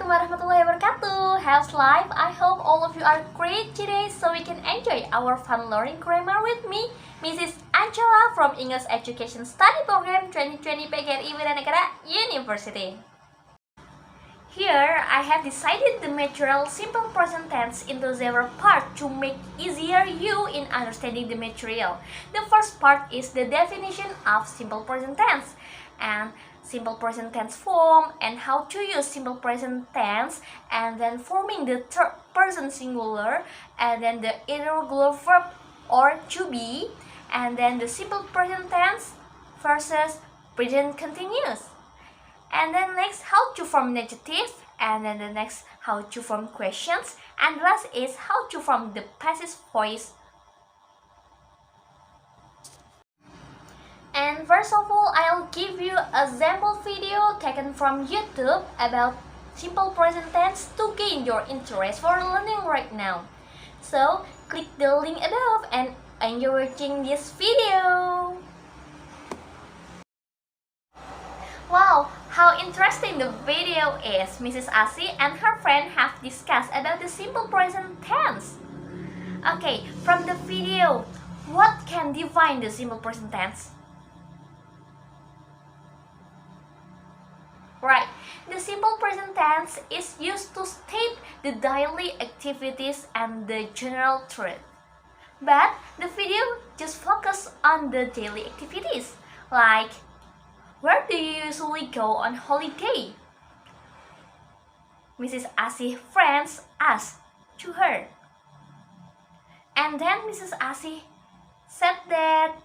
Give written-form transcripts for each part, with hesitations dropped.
Assalamualaikum warahmatullahi wabarakatuh. How's life? I hope all of you are great today so we can enjoy our fun learning grammar with me, Mrs. Angela from English Education Study Program 2020 PGRI Wiranegara University. Here, I have decided the material simple present tense into several parts to make easier you in understanding the material. The first part is the definition of simple present tense and simple present tense form and how to use simple present tense, and then forming the third person singular, and then the irregular verb or to be, and then the simple present tense versus present continuous. And then next, how to form adjectives, and then the next, how to form questions, and last is how to form the passive voice. And first of all, I'll give you a sample video taken from YouTube about simple present tense to gain your interest for learning right now. So, click the link above and enjoy watching this video. Wow, how interesting the video is! Mrs. Asi and her friend have discussed about the simple present tense. Okay, from the video, what can define the simple present tense? Right, the simple present tense is used to state the daily activities and the general truth. But the video just focus on the daily activities, like where do you usually go on holiday? Mrs. Asi's friends asked to her. And then Mrs. Asi said that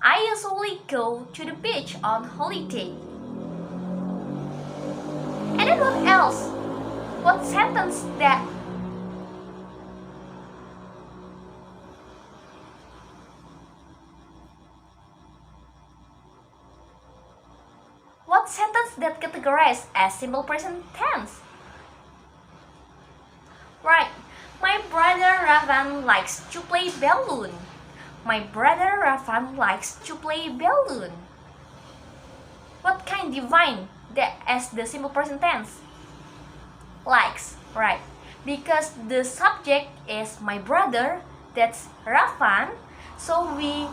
I usually go to the beach on holiday. And then what else? What sentence that? What sentence that categorized as simple present tense? Right, my brother Ravan likes to play balloon. My brother Ravan likes to play balloon. What can define that as the simple present tense? Likes, right? Because the subject is my brother, that's Ravan, so we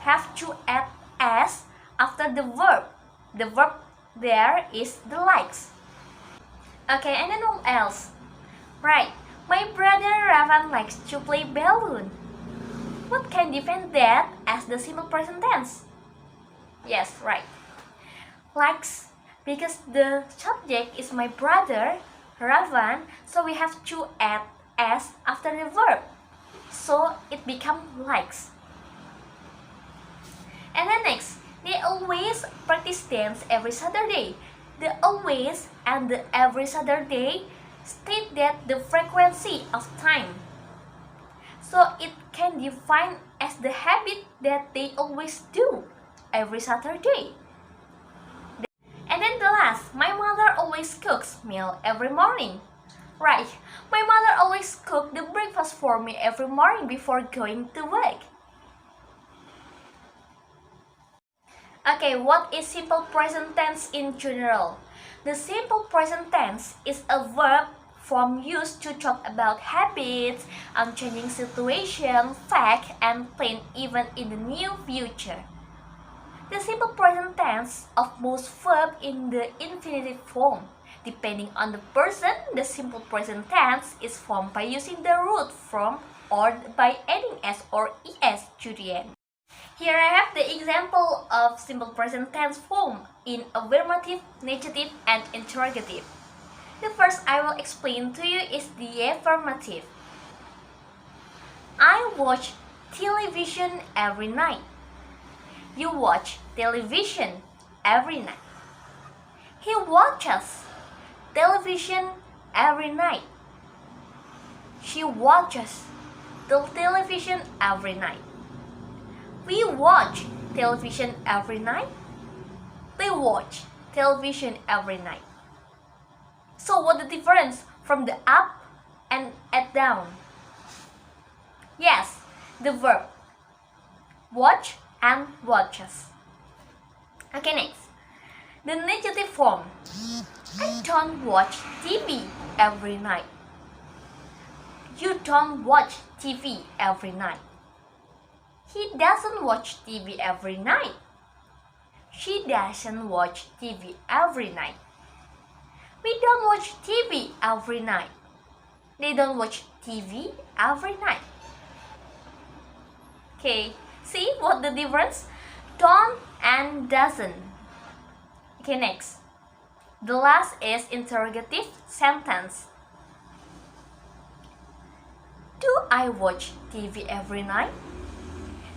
have to add s after the verb. The verb there is the likes. Okay, and then what else? Right, my brother Ravan likes to play balloon. What can define that as the simple present tense? Yes, right. Likes, because the subject is my brother Ravan, so we have to add s after the verb, so it becomes likes. And then next, they always practice dance every Saturday. The always and the every Saturday state that the frequency of time, so it can define as the habit that they always do every Saturday. And then the last, my mother always cooks meal every morning. Right, my mother always cooks the breakfast for me every morning before going to work. Okay, what is simple present tense in general? The simple present tense is a verb form used to talk about habits, unchanging situation, fact, and plan even in the near future. The simple present tense of most verbs in the infinitive form. Depending on the person, the simple present tense is formed by using the root form or by adding s or es to the end. Here I have the example of simple present tense form in affirmative, negative, and interrogative. The first I will explain to you is the affirmative. I watch television every night. You watch television every night. He watches television every night. She watches the television every night. We watch television every night. They watch television every night. So what the difference from the up and at down? Yes, the verb watch and watches. Okay, next. The negative form. I don't watch TV every night. You don't watch TV every night. He doesn't watch TV every night. She doesn't watch TV every night. We don't watch TV every night. They don't watch TV every night. Okay, see what the difference? Don't and doesn't. Okay, next. The last is interrogative sentence. Do I watch TV every night?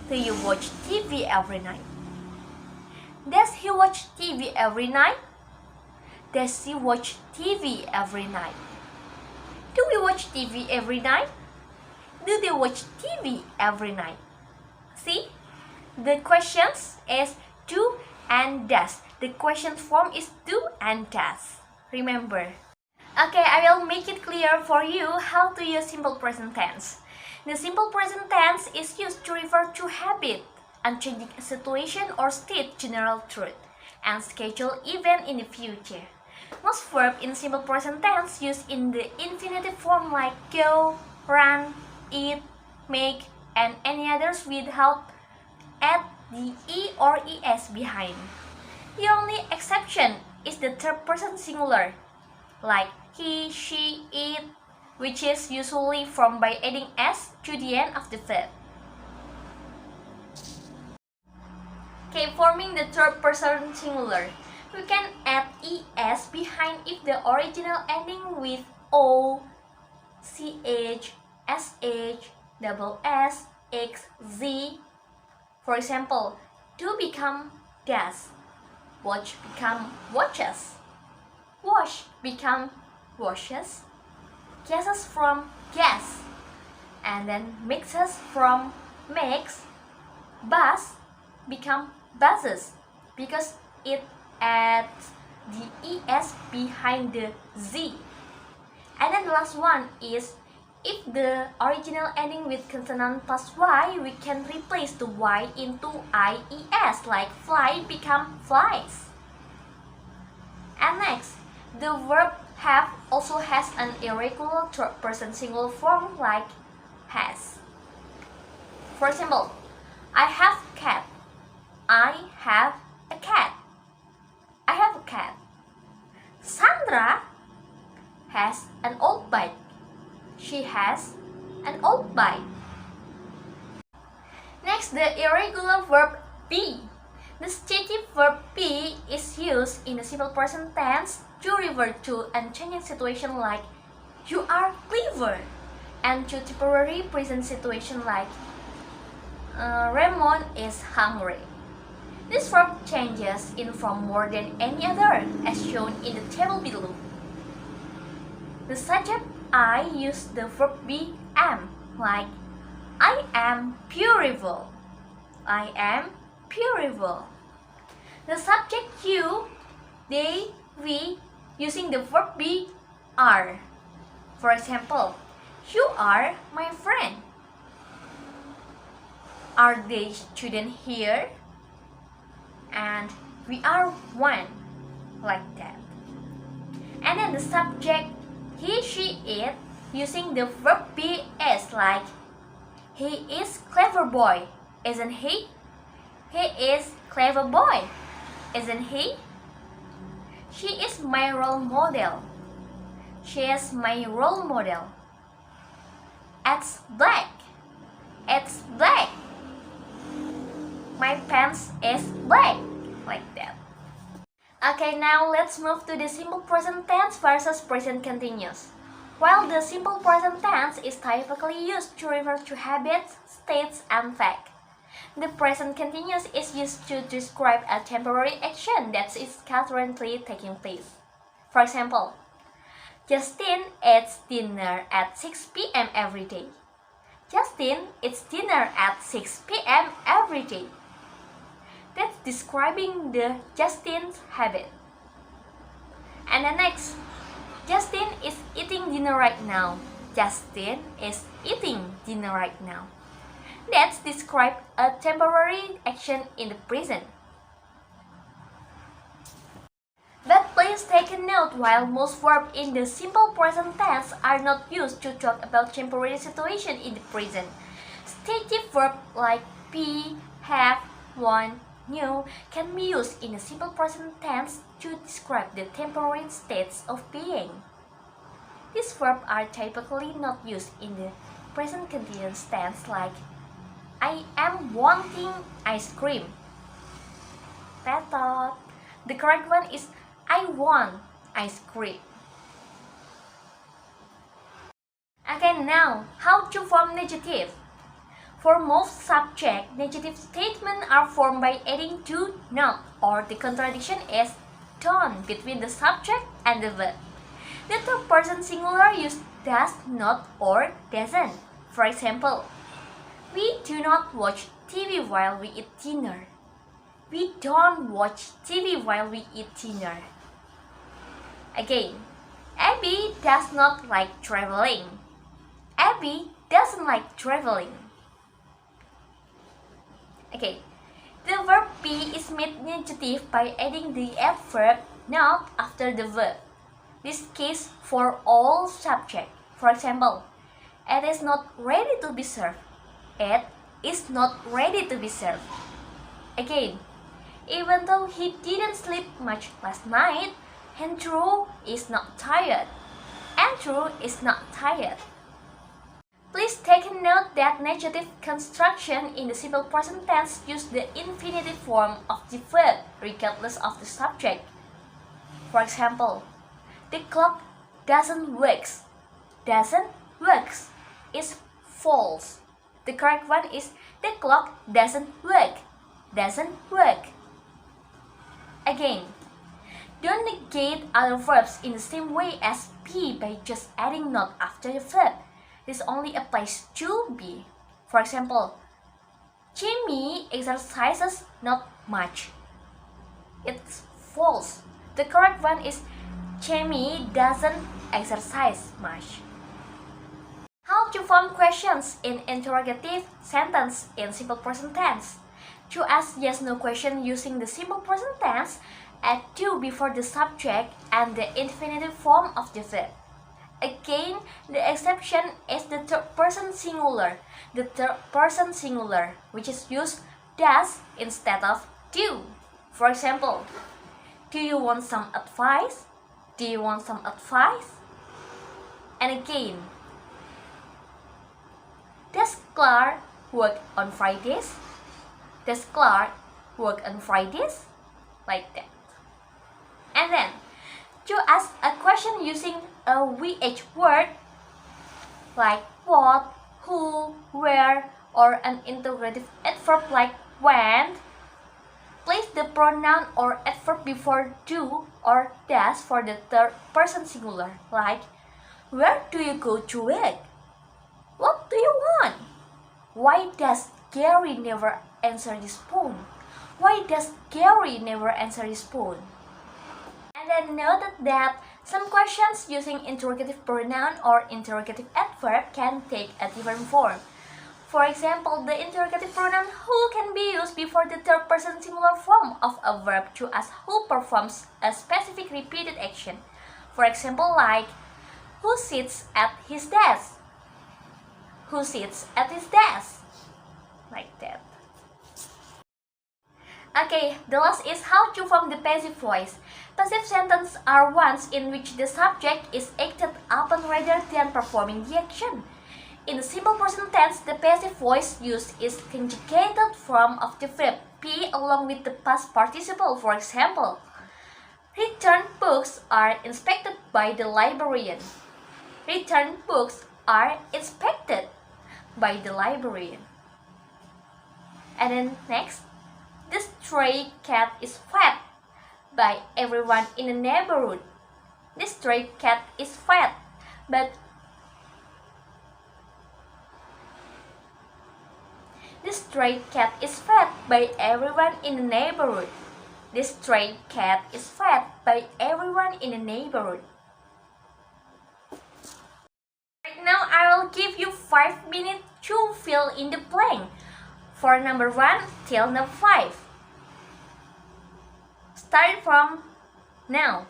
Do you watch TV every night? Does he watch TV every night? Does she watch TV every night? Do we watch TV every night? Do they watch TV every night? See? The questions is do and does. The question form is do and does. Remember. Okay, I will make it clear for you how to use simple present tense. The simple present tense is used to refer to habit, unchanging situation or state general truth, and schedule event in the future. Most verbs in simple present tense used in the infinitive form like go, run, eat, make, and any others without add the e or es behind. The only exception is the third person singular, like he, she, it, which is usually formed by adding s to the end of the verb. Okay, forming the third person singular, we can add es behind if the original ending with o, ch, sh, double s, x, z. For example, do become does, watch become watches, wash become washes, guesses from guess, and then mixes from makes, bus become buses because it adds the es behind the z. And then the last one is if the original ending with consonant plus y, we can replace the y into ies, like fly become flies. And next, the verb have also has an irregular third person singular form like has. For example, I have cat. I have a cat. I have a cat. Sandra has an old bike. She has an old bike. Next, the irregular verb be. The stative verb be is used in the simple present tense to refer to unchanging situation like you are clever, and to temporary present situation like Raymond is hungry. This verb changes in form more than any other, as shown in the table below. The subject I use the verb be am, like I am beautiful. I am beautiful. The subject you, they, we, using the verb be are. For example, you are my friend. Are they students here? And we are one, like that. And then the subject he, she, it, using the verb be is, like he is clever boy, isn't he? He is clever boy, isn't he? She is my role model. She is my role model. It's black. It's black. My pants is black, like that. Okay, now let's move to the simple present tense versus present continuous. While the simple present tense is typically used to refer to habits, states, and facts, the present continuous is used to describe a temporary action that is currently taking place. For example, Justin eats dinner at 6 p.m. every day. Justin eats dinner at 6 p.m. every day. That's describing the Justin's habit. And the next, Justin is eating dinner right now. Justin is eating dinner right now. That's describe a temporary action in the present. But Please take a note while most verbs in the simple present tense are not used to talk about temporary situation in the present. Stative verbs like be, have, want, knew can be used in the simple present tense to describe the temporary states of being. These verbs are typically not used in the present continuous tense like I am wanting ice cream. Method. The correct one is I want ice cream. Okay, now how to form negative. For most subjects, negative statements are formed by adding to not, or the contradiction is don't between the subject and the verb. The third person singular use does not or doesn't. For example, we do not watch TV while we eat dinner. We don't watch TV while we eat dinner. Again, Abby does not like traveling. Abby doesn't like traveling. Okay, the verb be is made negative by adding the adverb not after the verb. This case for all subjects. For example, it is not ready to be served. It is not ready to be served. Again, even though he didn't sleep much last night, Andrew is not tired. Andrew is not tired. Please take a note that negative construction in the simple present tense use the infinitive form of the verb regardless of the subject. For example, the clock doesn't work. Doesn't works is false. The correct one is the clock doesn't work. Doesn't work. Again, don't negate other verbs in the same way as be by just adding not after the verb. This only applies to be. For example, Jimmy exercises not much. It's false. The correct one is Jamie doesn't exercise much. How to form questions in interrogative sentence in simple present tense. To ask yes/no question using the simple present tense, add to before the subject and the infinitive form of the verb. Again, the exception is the third person singular. The third person singular, which is used does instead of do. For example, do you want some advice? Do you want some advice? And again, does Clark work on Fridays? Does Clark work on Fridays? Like that. And then, to ask a question using a VH word, like what, who, where, or an interrogative adverb like when, place the pronoun or adverb before do or does for the third person singular, like where do you go to work? What do you want? Why does Gary never answer his phone? Why does Gary never answer his phone? And then note that some questions using interrogative pronoun or interrogative adverb can take a different form. For example, the interrogative pronoun who can be used before the third person singular form of a verb to ask who performs a specific repeated action. For example, like who sits at his desk? Who sits at his desk? Like that. Okay, the last is how to form the passive voice. Passive sentences are ones in which the subject is acted upon rather than performing the action. In the simple present tense, the passive voice used is conjugated form of the verb be along with the past participle. For example, returned books are inspected by the librarian. Returned books are inspected by the librarian. And then next, the stray cat is fed by everyone in the neighborhood. The stray cat is fed, but the stray cat is fed by everyone in the neighborhood. The stray cat is fed by everyone in the neighborhood. Right now, I will give you 5 minutes to fill in the blank for number 1 till number 5. Start from now.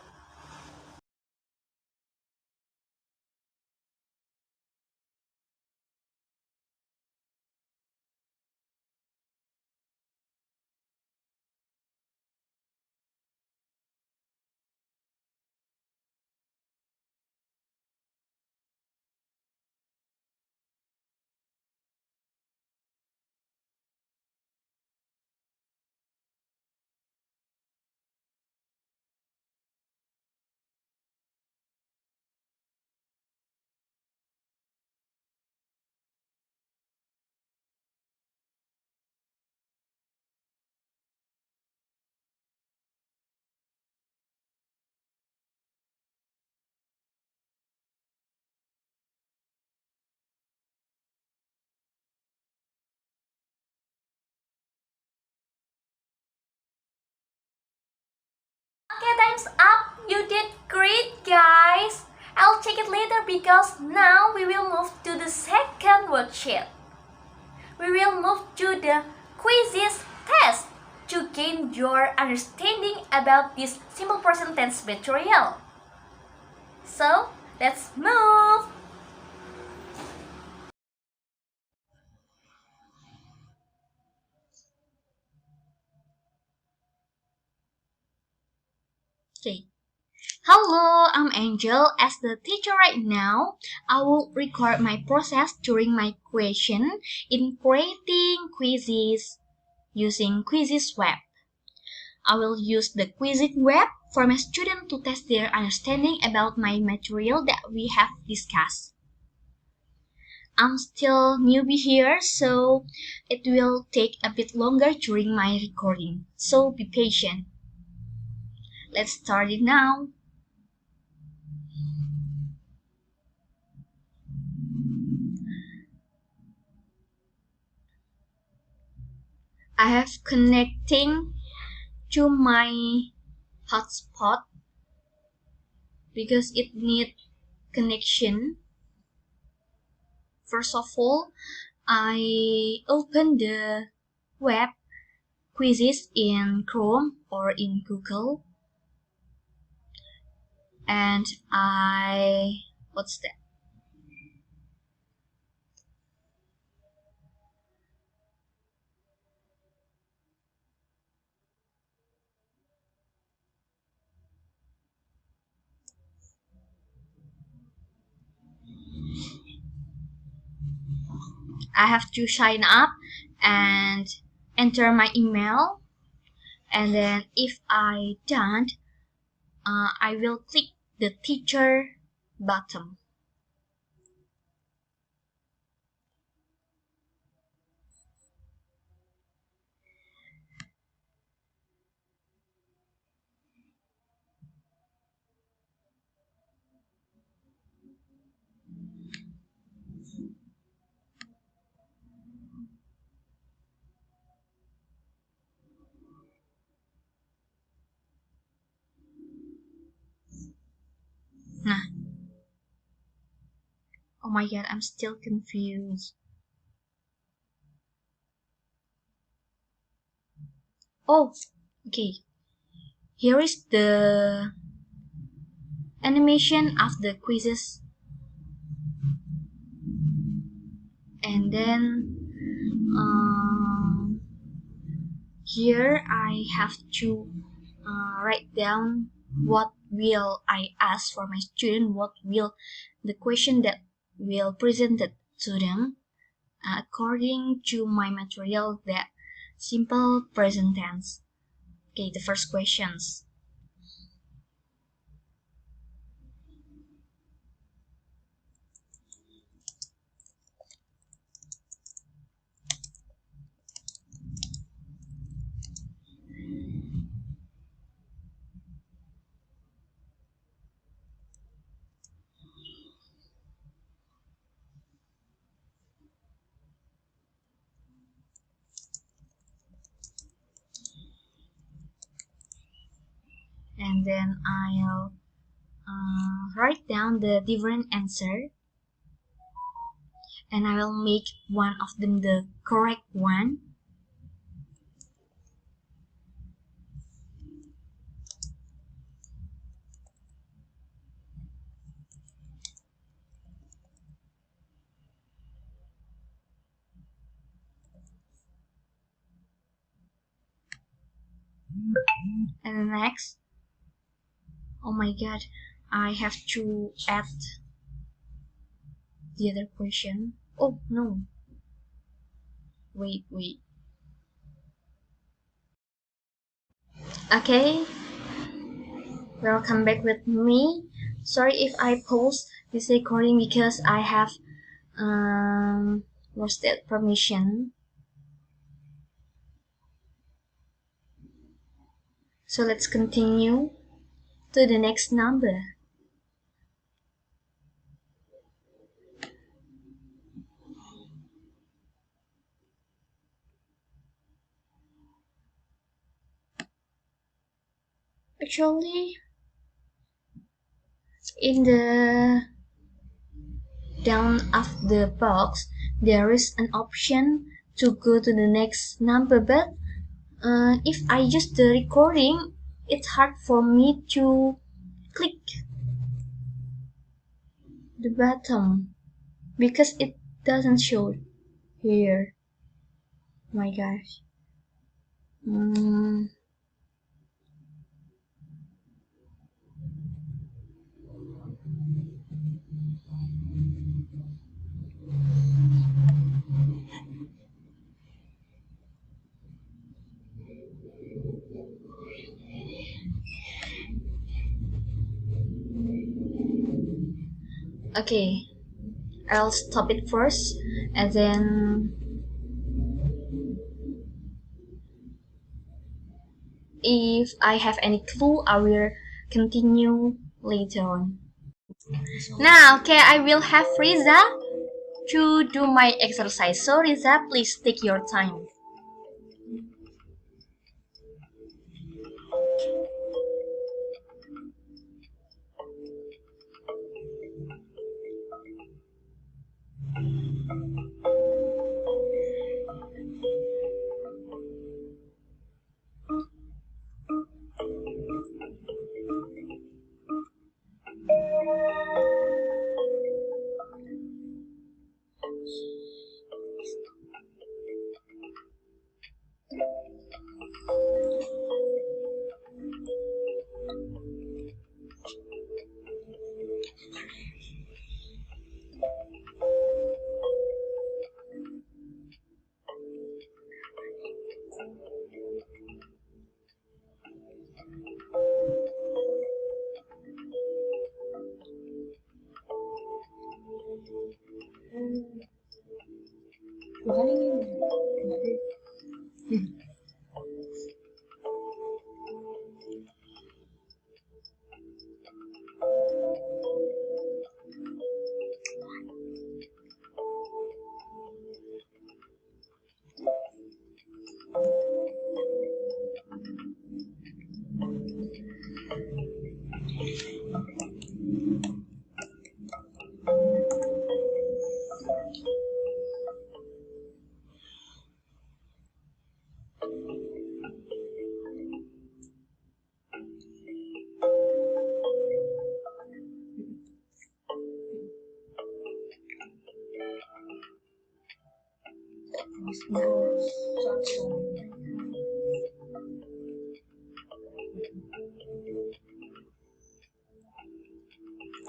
time's up. You did great, guys. I'll check it later because now we will move to the second worksheet. We will move to the Quizziz test to gain your understanding about this simple present tense material. So, let's move! Okay. Hello, I'm Angel. As the teacher right now, I will record my process during my question in creating quizzes using Quizziz web. I will use the Quizziz web for my students to test their understanding about my material that we have discussed. I'm still newbie here, so it will take a bit longer during my recording, so be patient. Let's start it now. I have connecting to my hotspot because it needs connection. First of all, I open the web Quizziz in Chrome or in Google, and I have to sign up and enter my email, and then if I don't, I will click the teacher button. Nah. Oh my god, I'm still confused. Oh, okay. Here is the animation of the quizzes, and then here I have to write down what will I ask for my student, what will the question that will presented to them according to my material, that simple present tense. Okay, the first questions. And then I'll write down the different answer, and I will make one of them the correct one. And next, oh my god, I have to add the other question. Oh no, wait. Okay, welcome back with me. Sorry if I pause this recording because I have lost that permission. So let's continue to the next number. Actually, in the down of the box, there is an option to go to the next number, but if I use the recording, it's hard for me to click the button because it doesn't show here. My gosh. Mm, okay, I'll stop it first and then if I have any clue, I will continue later on. Now, okay, I will have Riza to do my exercise. So, Riza, please take your time.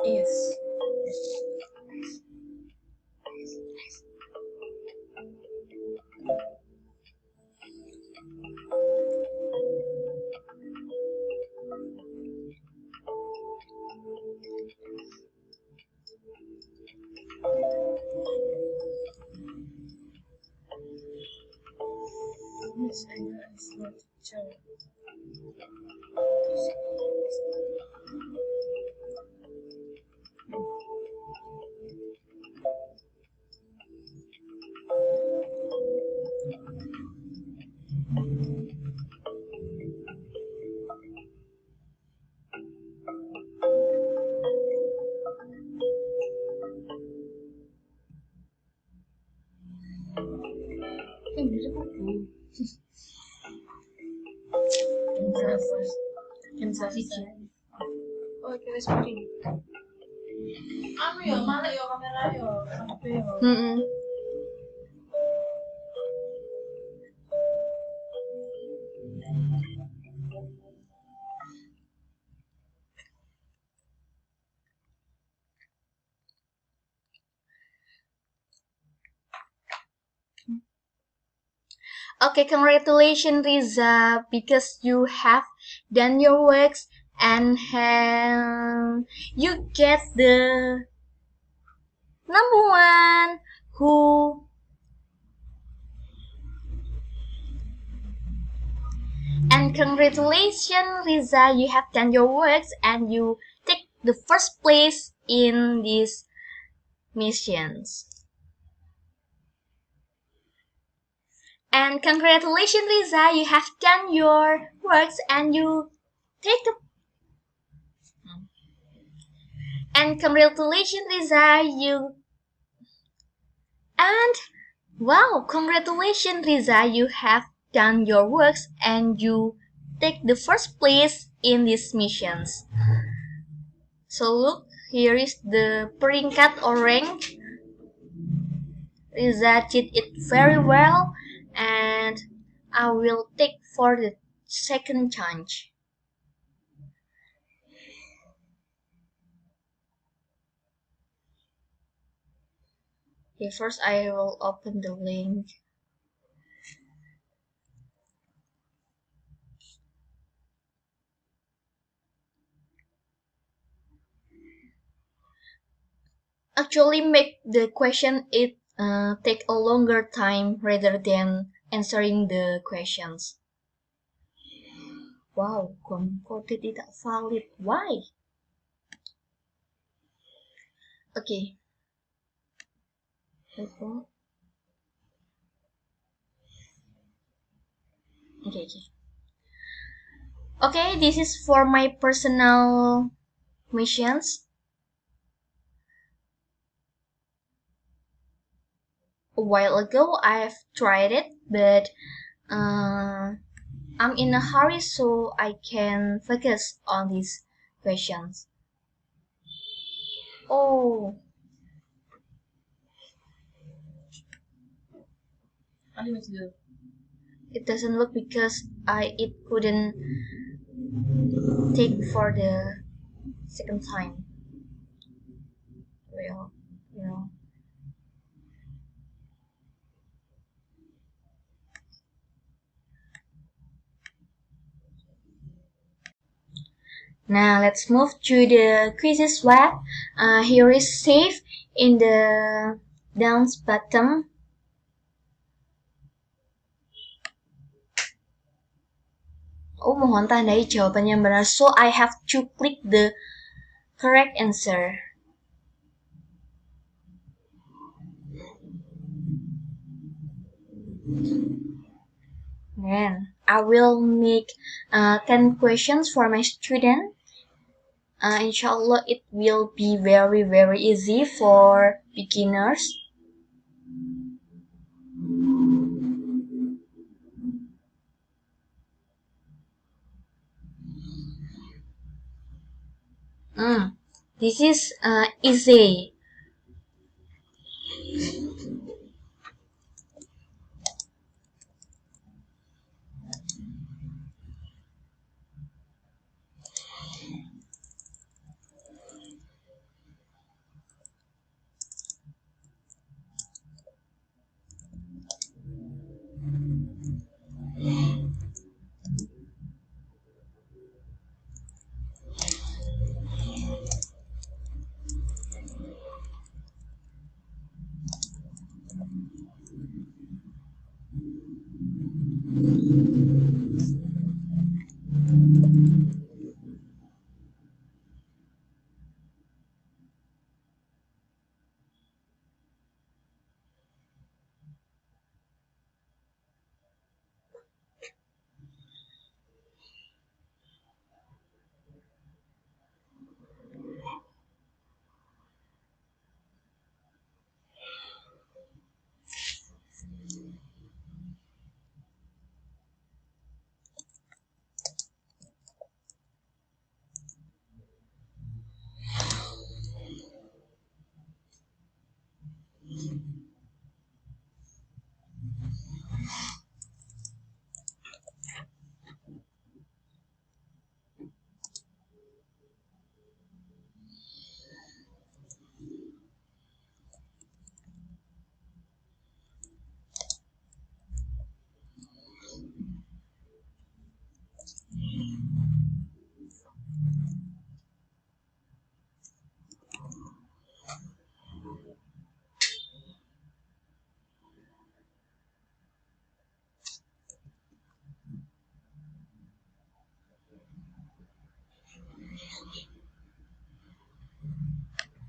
Yes. Yes, I know. It's not sure. Hindi ko po. Sensasi. Oh, kaya speaking. Ano yun? Mana yung kamera yun? Ano yun? Okay, congratulations, Riza, because you have done your works and you get the number one who and congratulations, Riza, you have done your works and you take the first place in these missions. And congratulations, Riza, you have done your works and you take a and congratulations, Riza, you and wow, congratulations, Riza, you have done your works and you take the first place in these missions. So look, here is the peringkat or rank. Riza did it very well, and I will take for the second chance. Okay, first I will open the link. Actually, make the question it take a longer time rather than answering the questions. Wow, kode tidak valid. Why? Okay. Okay, okay. Okay, this is for my personal missions. A while ago, I've tried it, but I'm in a hurry, so I can focus on these questions. Oh, it doesn't look because it couldn't take for the second time. Well, you know. Now let's move to the Quizziz web. Here is save in the down button. Oh, mohon tandai jawaban yang benar. So I have to click the correct answer. Then I will make 10 questions for my student. Inshallah, it will be very, very easy for beginners. This is easy.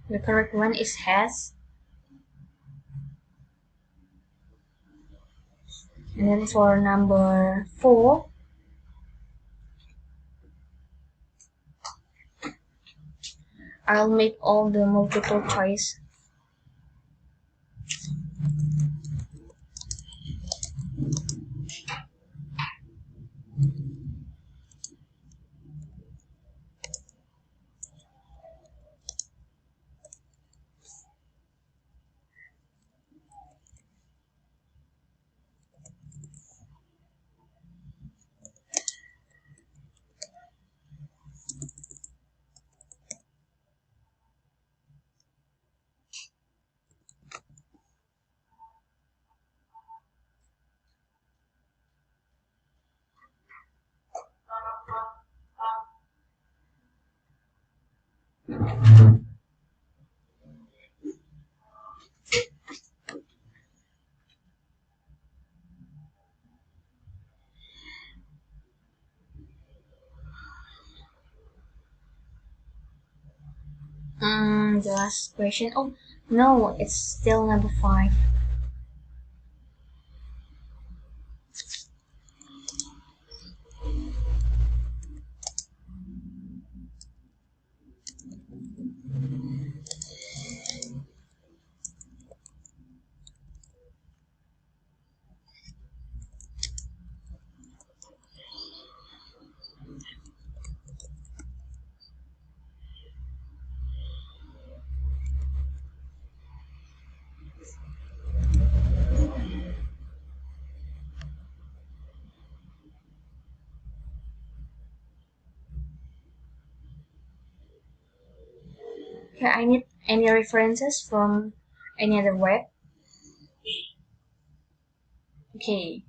The correct one is has. And then for number 4, I'll make all the multiple choice. The last question. Oh no, it's still number 5. Okay, I need any references from any other web. Okay.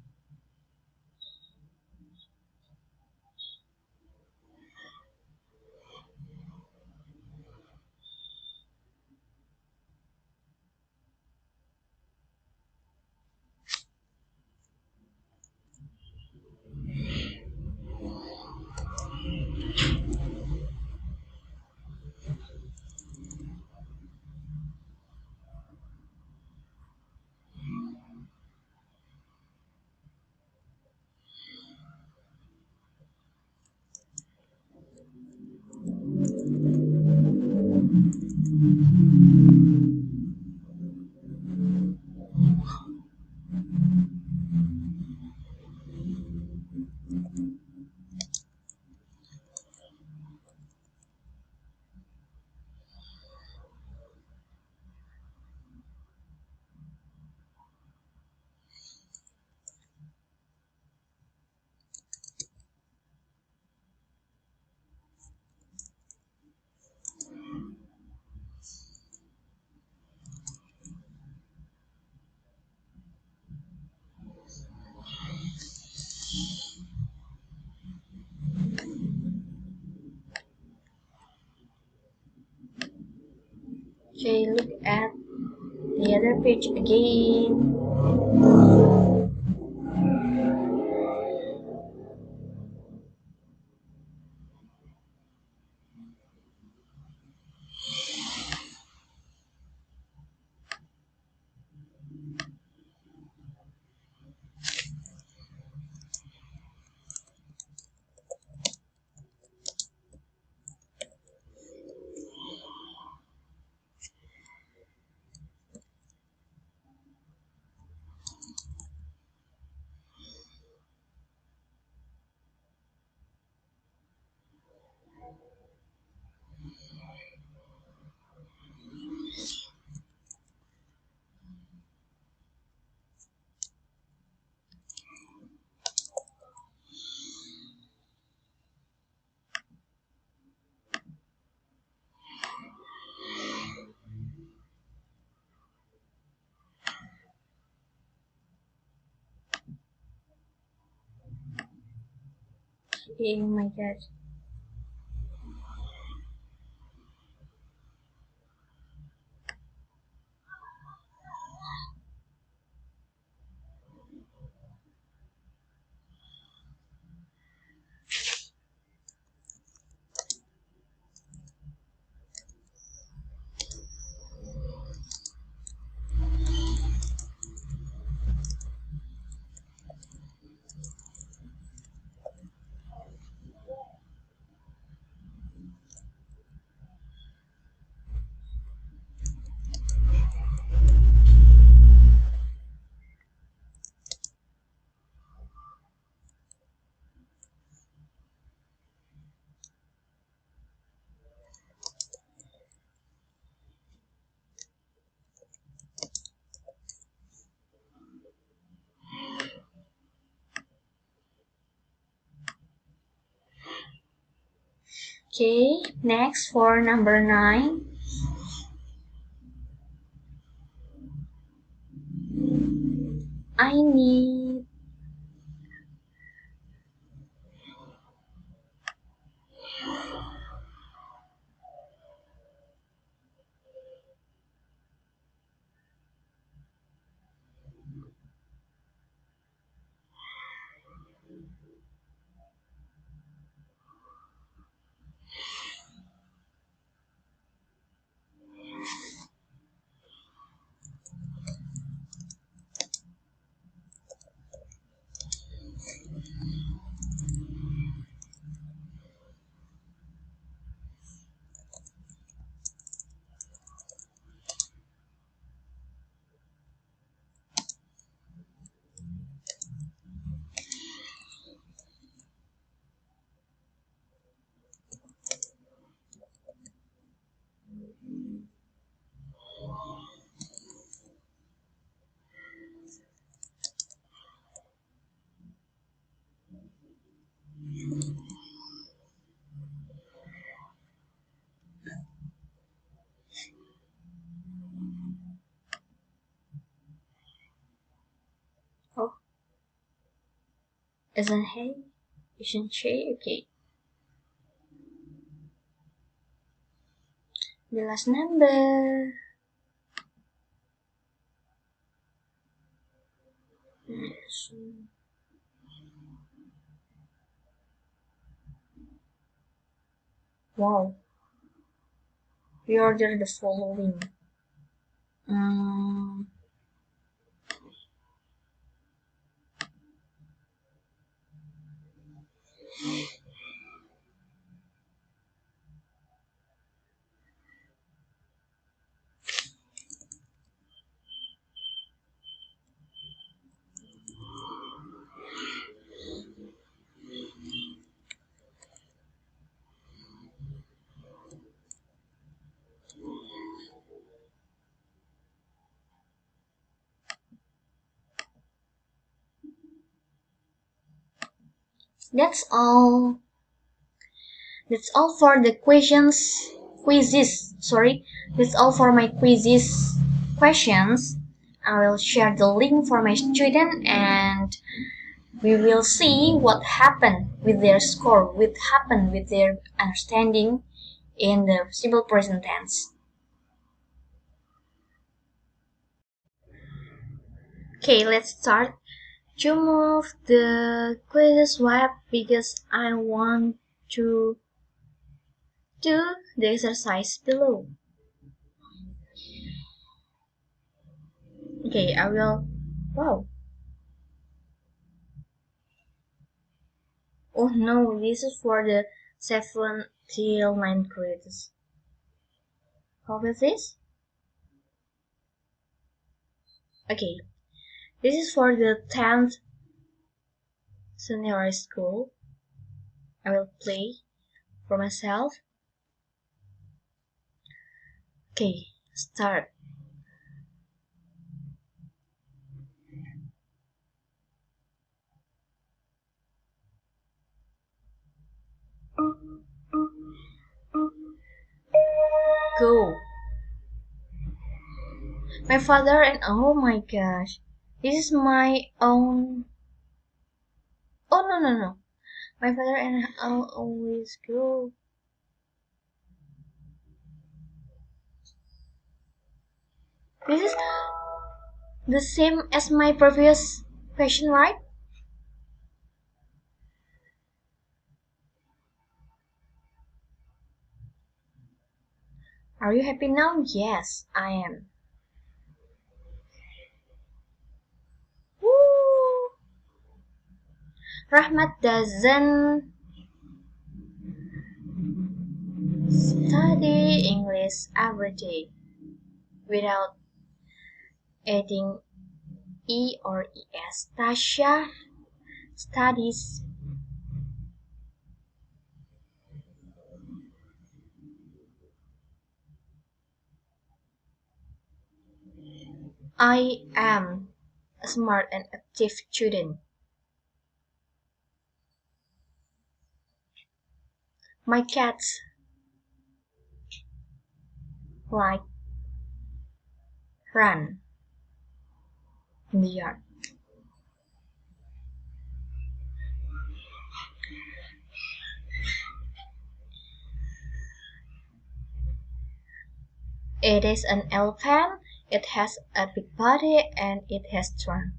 Okay, look at the other page again. Oh my god. Okay, next for number 9. I need oh, isn't he? Isn't she? Okay. The last number. Wow. We order the following. Um, that's all. That's all for the quizzes. Sorry, that's all for my quizzes questions. I will share the link for my student and we will see what happened with their score, what happened with their understanding in the simple present tense. Okay, let's start. To move the quizzes web because I want to do the exercise below. Okay, I will. Wow. Oh no, this is for the 7th till 9th grades. How is this? Okay, this is for the 10th senior school. I will play for myself. Okay, start. Go. My father and oh my gosh, this is my own. Oh no. My father and I always go. This is the same as my previous question, right? Are you happy now? Yes, I am. Woo! Rahmat doesn't study English every day without adding E or ES. Tasha studies. I am a smart and active student. My cats like run in the yard. It is an elephant. It has a big body and it has trunk.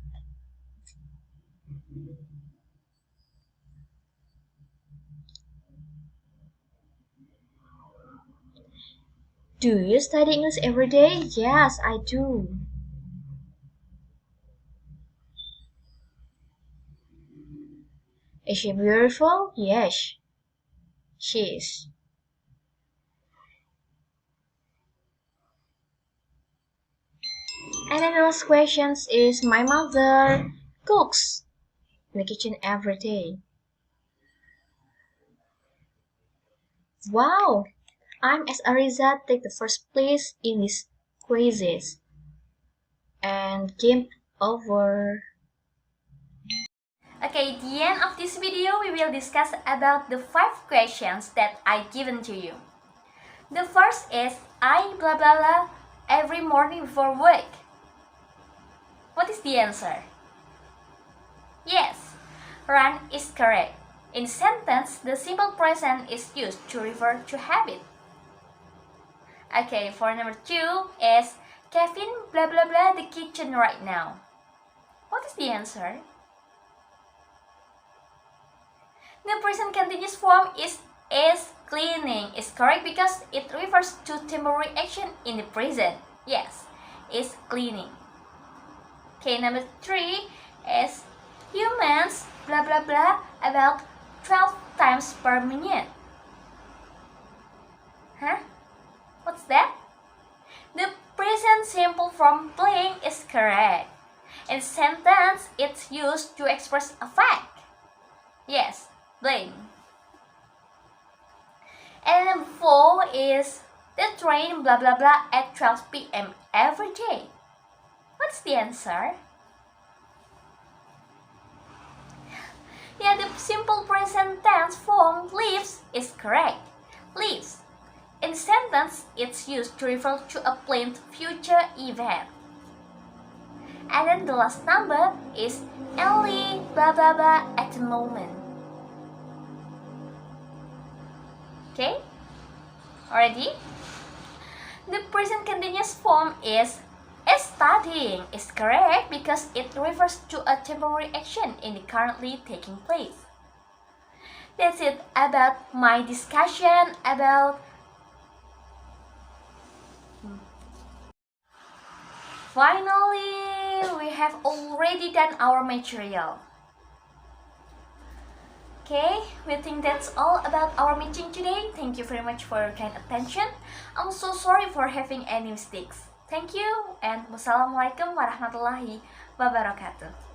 Do you study English every day? Yes, I do. Is she beautiful? Yes, she is. And then the last question is my mother cooks in the kitchen every day. Wow! I'm as a result take the first place in this quizzes. And game over. Okay, the end of this video we will discuss about the 5 questions that I given to you. The first is I blah blah blah every morning before work. What is the answer? Yes, run is correct. In sentence, the simple present is used to refer to habit. Okay, for number 2 is Kevin blah blah blah the kitchen right now. What is the answer? The present continuous form is cleaning is correct because it refers to temporary action in the present. Yes, is cleaning. Okay, number 3 is humans blah blah blah about 12 times per minute. Huh? What's that? The present simple form playing is correct. In sentence, it's used to express a fact. Yes, playing. And number 4 is the train blah blah blah at 12 p.m. every day. What's the answer? Yeah, the simple present tense form leaves is correct. Leaves. In sentence, it's used to refer to a planned future event. And then the last number is only blah blah blah at the moment. Okay? Already? The present continuous form is studying is correct because it refers to a temporary action in the currently taking place. That's it about my discussion about Finally, we have already done our material. Okay, we think that's all about our meeting today. Thank you very much for your kind attention. I'm so sorry for having any mistakes. Thank you and wassalamualaikum warahmatullahi wabarakatuh.